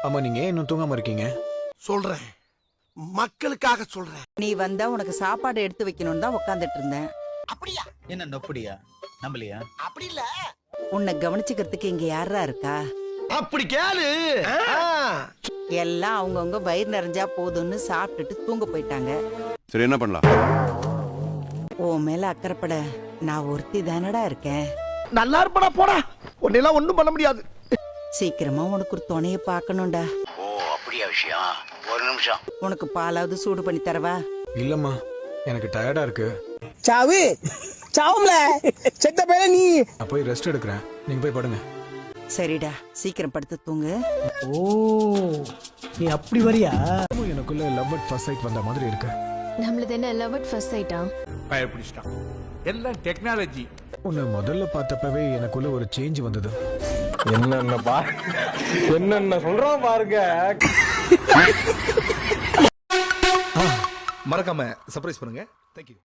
ஆமா, நீங்க ஏன் இன்னும் தூங்காம இருக்கீங்க? சொல்றேன், மக்களுக்காக சொல்றேன். நீ வந்தா உனக்கு சாப்பாடு எடுத்து வைக்கணும்னு தான் உட்காந்துட்டு இருந்தேன். அப்படியா? என்ன நொப்படியா? நம்பலையா? அப்படி இல்ல. உன்னை கவனிச்சுக்கிறதுக்கு இங்க யாரா இருக்கா? அப்படி கேளு. எல்லாம் அவங்கவுங்க வயிறு நிறைஞ்சா போதும்னு சாப்பிட்டுட்டு தூங்க போயிட்டாங்க. சரி, என்ன பண்ணலாம்? உன் மேல அக்கறைப்பட நான் ஒருத்தி தானடா இருக்கேன். நல்லா இருப்படா, போடா. உன்னெல்லாம் ஒண்ணும் பண்ண முடியாது. சீக்கிரமா உனக்கு ஒரு துணைய பாக்கணும்டா. ஓ, அப்படியா விஷயம்? ஒரு நிமிஷம். உனக்கு பாலாவது சூடு பண்ணி தரவா? இல்லம்மா, எனக்கு டயர்டா இருக்கு. சாவு சாவும்ல செத்த பேர நீ. நான் போய் ரெஸ்ட் எடுக்கிறேன், நீங்க போய் படுங்க. சரிடா, சீக்கிரம் படுத்து தூங்கு. ஓ, நீ அப்படி வரியா? எனக்குள்ள லவ் அட் ஃபர்ஸ்ட் சைட் வந்த மாதிரி இருக்கு. நம்மளது என்ன லவ் அட் ஃபர்ஸ்ட் சைட்டா? பயப்பிடிச்சிட்டான். எல்லாம் டெக்னாலஜி. உன்னை முதல்ல பார்த்தப்பவே எனக்குள்ள ஒரு சேஞ்ச் வந்தது. என்னென்ன சொல்றோம் பாருங்க. மறக்காம சர்ப்ரைஸ் பண்ணுங்க. தேங்க்யூ.